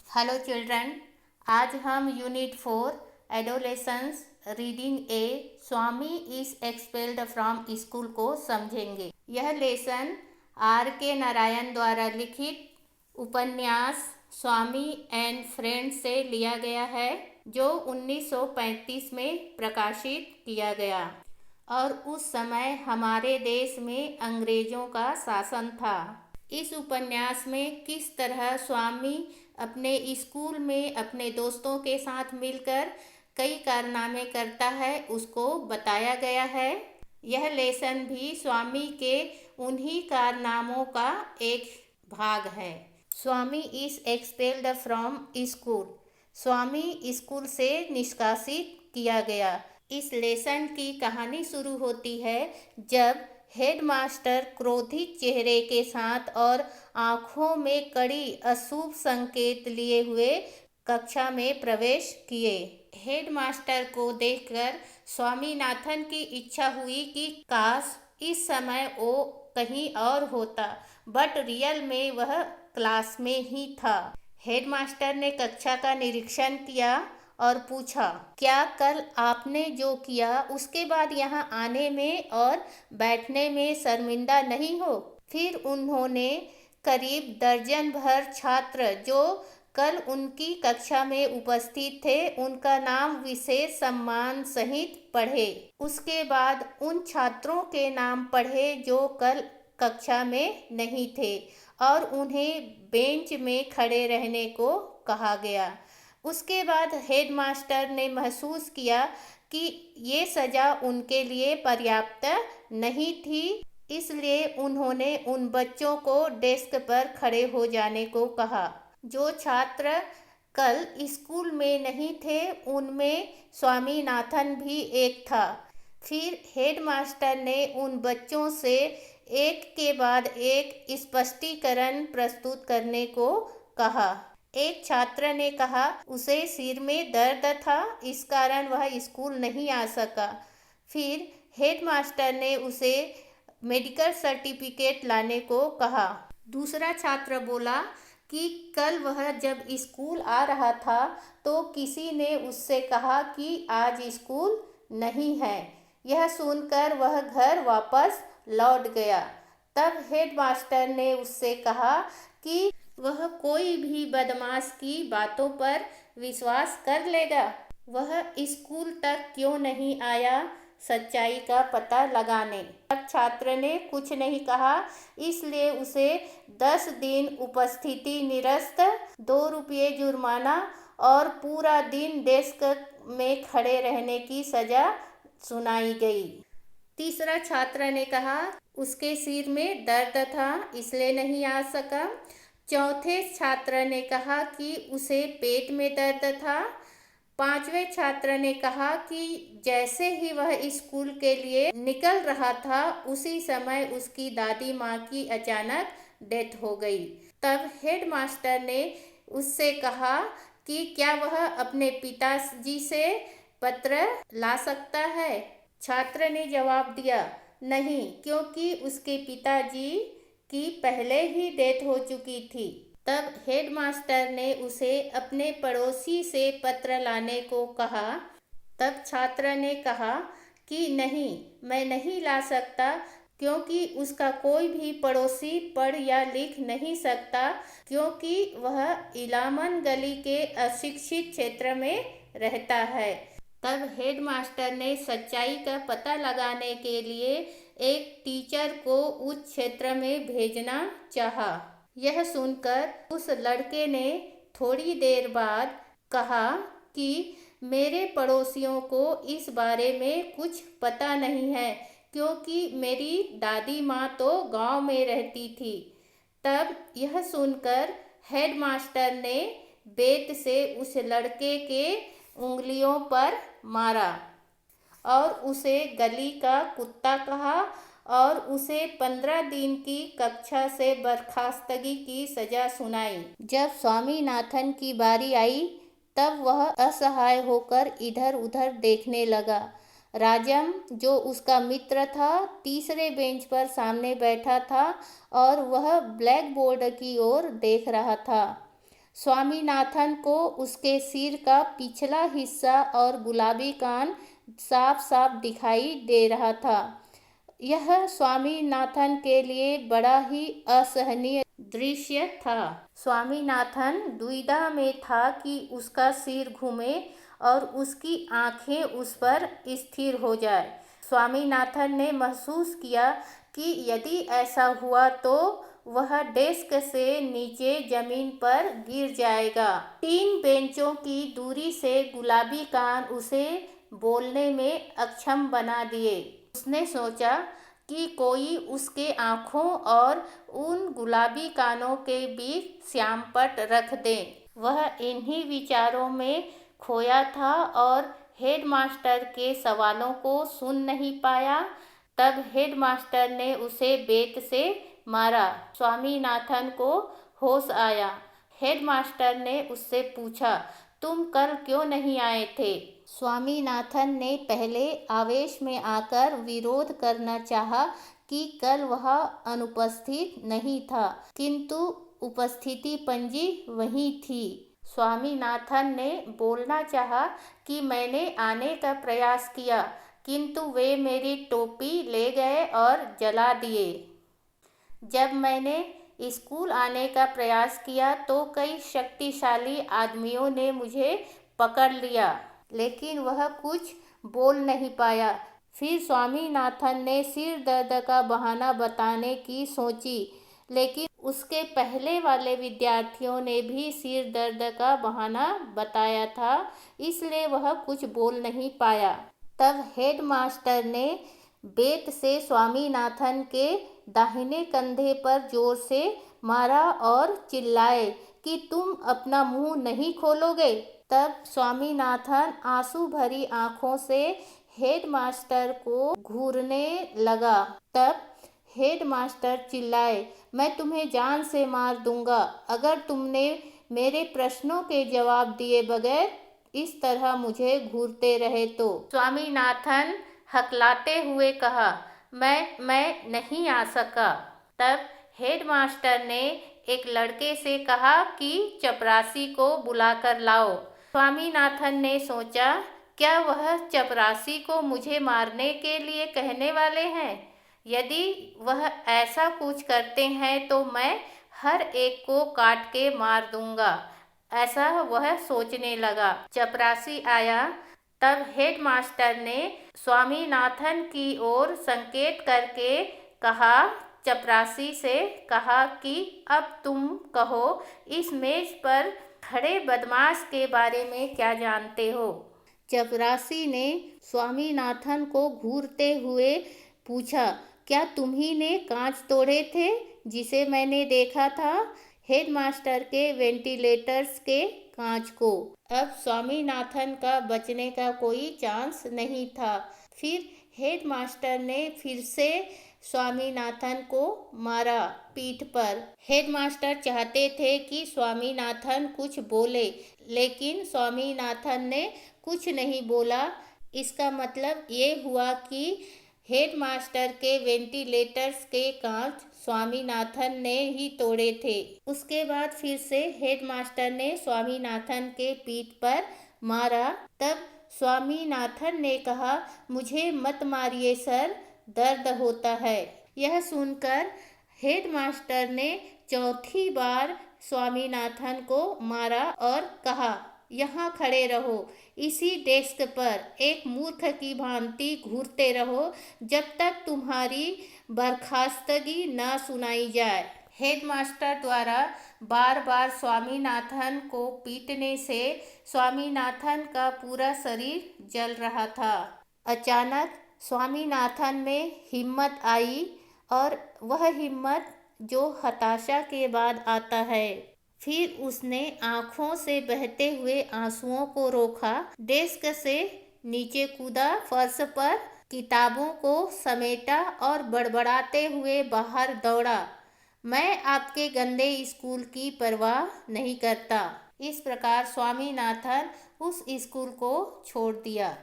Hello children. आज हम unit 4 adolescence reading A Swami is expelled from school को समझेंगे। यह लेसन आर के नारायण द्वारा लिखित उपन्यास स्वामी एंड फ्रेंड्स से लिया गया है, जो 1935 में प्रकाशित किया गया और उस समय हमारे देश में अंग्रेजों का शासन था। इस उपन्यास में किस तरह स्वामी अपने स्कूल में अपने दोस्तों के साथ मिलकर कई कारनामे करता है, उसको बताया गया है। यह लेसन भी स्वामी के उन्हीं कारनामों का एक भाग है। Swami is expelled from school. Swami school से निष्कासित किया गया। इस लेसन की कहानी शुरू होती है जब हेडमास्टर क्रोधित चेहरे के साथ और आंखों में कड़ी अशुभ संकेत लिए हुए कक्षा में प्रवेश किए। हेडमास्टर को देखकर स्वामीनाथन की इच्छा हुई कि काश इस समय वो कहीं और होता, बट रियल में वह क्लास में ही था। हेडमास्टर ने कक्षा का निरीक्षण किया और पूछा, क्या कल आपने जो किया उसके बाद यहाँ आने में और बैठने में शर्मिंदा नहीं हो? फिर उन्होंने करीब दर्जन भर छात्र जो कल उनकी कक्षा में उपस्थित थे उनका नाम विशेष सम्मान सहित पढ़े। उसके बाद उन छात्रों के नाम पढ़े जो कल कक्षा में नहीं थे और उन्हें बेंच में खड़े रहने को कहा गया। उसके बाद हेडमास्टर ने महसूस किया कि ये सज़ा उनके लिए पर्याप्त नहीं थी, इसलिए उन्होंने उन बच्चों को डेस्क पर खड़े हो जाने को कहा। जो छात्र कल स्कूल में नहीं थे उनमें स्वामीनाथन भी एक था। फिर हेडमास्टर ने उन बच्चों से एक के बाद एक स्पष्टीकरण प्रस्तुत करने को कहा। एक छात्र ने कहा उसे सिर में दर्द था, इस कारण वह स्कूल नहीं आ सका। फिर हेडमास्टर ने उसे मेडिकल सर्टिफिकेट लाने को कहा। दूसरा छात्र बोला कि कल वह जब स्कूल आ रहा था तो किसी ने उससे कहा कि आज स्कूल नहीं है। यह सुनकर वह घर वापस लौट गया। तब हेडमास्टर ने उससे कहा कि वह कोई भी बदमाश की बातों पर विश्वास कर लेगा। वह स्कूल तक क्यों नहीं आया सच्चाई का पता लगाने। तब छात्र ने कुछ नहीं कहा, इसलिए उसे 10 दिन उपस्थिति निरस्त, 2 रुपये जुर्माना और पूरा दिन डेस्क में खड़े रहने की सजा सुनाई गई। तीसरा छात्र ने कहा उसके सिर में दर्द था इसलिए नहीं आ सका। चौथे छात्र ने कहा कि उसे पेट में दर्द था। पांचवें छात्र ने कहा कि जैसे ही वह स्कूल के लिए निकल रहा था उसी समय उसकी दादी माँ की अचानक डेथ हो गई। तब हेडमास्टर ने उससे कहा कि क्या वह अपने पिताजी से पत्र ला सकता है। छात्र ने जवाब दिया नहीं, क्योंकि उसके पिताजी की पहले ही डेथ हो चुकी थी। तब हेडमास्टर ने उसे अपने पड़ोसी से पत्र लाने को कहा। तब छात्र ने कहा कि नहीं, मैं नहीं ला सकता, क्योंकि उसका कोई भी पड़ोसी पढ़ या लिख नहीं सकता, क्योंकि वह इलामन गली के अशिक्षित क्षेत्र में रहता है। तब हेडमास्टर ने सच्चाई का पता लगाने के लिए एक टीचर को उस क्षेत्र में भेजना चाहा। यह सुनकर उस लड़के ने थोड़ी देर बाद कहा कि मेरे पड़ोसियों को इस बारे में कुछ पता नहीं है, क्योंकि मेरी दादी माँ तो गांव में रहती थी। तब यह सुनकर हेडमास्टर ने बेत से उस लड़के के उंगलियों पर मारा और उसे गली का कुत्ता कहा और उसे 15 दिन की कक्षा से बर्खास्तगी की सजा सुनाई। जब स्वामीनाथन की बारी आई तब वह असहाय होकर इधर उधर देखने लगा। राजम, जो उसका मित्र था, तीसरे बेंच पर सामने बैठा था और वह ब्लैक बोर्ड की ओर देख रहा था। स्वामीनाथन को उसके सिर का पिछला हिस्सा और गुलाबी कान साफ साफ दिखाई दे रहा था। यह स्वामीनाथन के लिए बड़ा ही असहनीय दृश्य था। स्वामीनाथन दुविधा में था कि उसका सिर घूमे और उसकी आंखें उस पर स्थिर हो जाए। स्वामीनाथन ने महसूस किया कि यदि ऐसा हुआ तो वह डेस्क से नीचे जमीन पर गिर जाएगा। 3 बेंचों की दूरी से गुलाबी कान उसे बोलने में अक्षम बना दिए। उसने सोचा कि कोई उसके आँखों और उन गुलाबी कानों के बीच श्यामपट्ट रख दे। वह इन्हीं विचारों में खोया था और हेडमास्टर के सवालों को सुन नहीं पाया। तब हेडमास्टर ने उसे बेत से मारा। स्वामीनाथन को होश आया। हेडमास्टर ने उससे पूछा, तुम कल क्यों नहीं आए थे? स्वामीनाथन ने पहले आवेश में आकर विरोध करना चाहा कि कल वह अनुपस्थित नहीं था, किंतु उपस्थिति पंजी वही थी। स्वामीनाथन ने बोलना चाहा कि मैंने आने का प्रयास किया, किंतु वे मेरी टोपी ले गए और जला दिए। जब मैंने स्कूल आने का प्रयास किया तो कई शक्तिशाली आदमियों ने मुझे पकड़ लिया, लेकिन वह कुछ बोल नहीं पाया। फिर स्वामीनाथन ने सिर दर्द का बहाना बताने की सोची, लेकिन उसके पहले वाले विद्यार्थियों ने भी सिर दर्द का बहाना बताया था, इसलिए वह कुछ बोल नहीं पाया। तब हेडमास्टर ने बेत से स्वामीनाथन के दाहिने कंधे पर जोर से मारा और चिल्लाए कि तुम अपना मुंह नहीं खोलोगे। तब स्वामीनाथन आंसू भरी आंखों से हेडमास्टर को घूरने लगा। तब हेडमास्टर चिल्लाए, मैं तुम्हें जान से मार दूंगा अगर तुमने मेरे प्रश्नों के जवाब दिए बगैर इस तरह मुझे घूरते रहे तो। स्वामीनाथन हकलाते हुए कहा, मैं नहीं आ सका। तब हेडमास्टर ने एक लड़के से कहा कि चपरासी को बुलाकर लाओ। स्वामीनाथन ने सोचा, क्या वह चपरासी को मुझे मारने के लिए कहने वाले हैं? यदि वह ऐसा कुछ करते हैं तो मैं हर एक को काट के मार दूंगा, ऐसा वह सोचने लगा। चपरासी आया। तब हेडमास्टर ने स्वामीनाथन की ओर संकेत करके कहा, चपरासी से कहा कि अब तुम कहो, इस मेज पर खड़े बदमाश के बारे में क्या जानते हो? चपरासी ने स्वामीनाथन को घूरते हुए पूछा, क्या तुम्ही ने कांच तोड़े थे जिसे मैंने देखा था? हेडमास्टर के वेंटिलेटर्स के कांच को। अब स्वामीनाथन का बचने का कोई चांस नहीं था। फिर हेडमास्टर ने फिर से स्वामीनाथन को मारा पीठ पर। हेडमास्टर चाहते थे कि स्वामीनाथन कुछ बोले, लेकिन स्वामीनाथन ने कुछ नहीं बोला। इसका मतलब ये हुआ कि हेडमास्टर के वेंटिलेटर्स के कांच स्वामीनाथन ने ही तोड़े थे। उसके बाद फिर से हेडमास्टर ने स्वामीनाथन के पीठ पर मारा। तब स्वामीनाथन ने कहा, मुझे मत मारिए सर, दर्द होता है। यह सुनकर हेडमास्टर ने चौथी बार स्वामीनाथन को मारा और कहा, यहाँ खड़े रहो, इसी डेस्क पर एक मूर्ख की भांति घूरते रहो जब तक तुम्हारी बर्खास्तगी न सुनाई जाए। हेडमास्टर द्वारा बार बार स्वामीनाथन को पीटने से स्वामीनाथन का पूरा शरीर जल रहा था। अचानक स्वामीनाथन में हिम्मत आई, और वह हिम्मत जो हताशा के बाद आता है। फिर उसने आँखों से बहते हुए आंसुओं को रोका, डेस्क से नीचे कूदा, फर्श पर किताबों को समेटा और बड़बड़ाते हुए बाहर दौड़ा, मैं आपके गंदे स्कूल की परवाह नहीं करता। इस प्रकार स्वामीनाथन उस स्कूल को छोड़ दिया।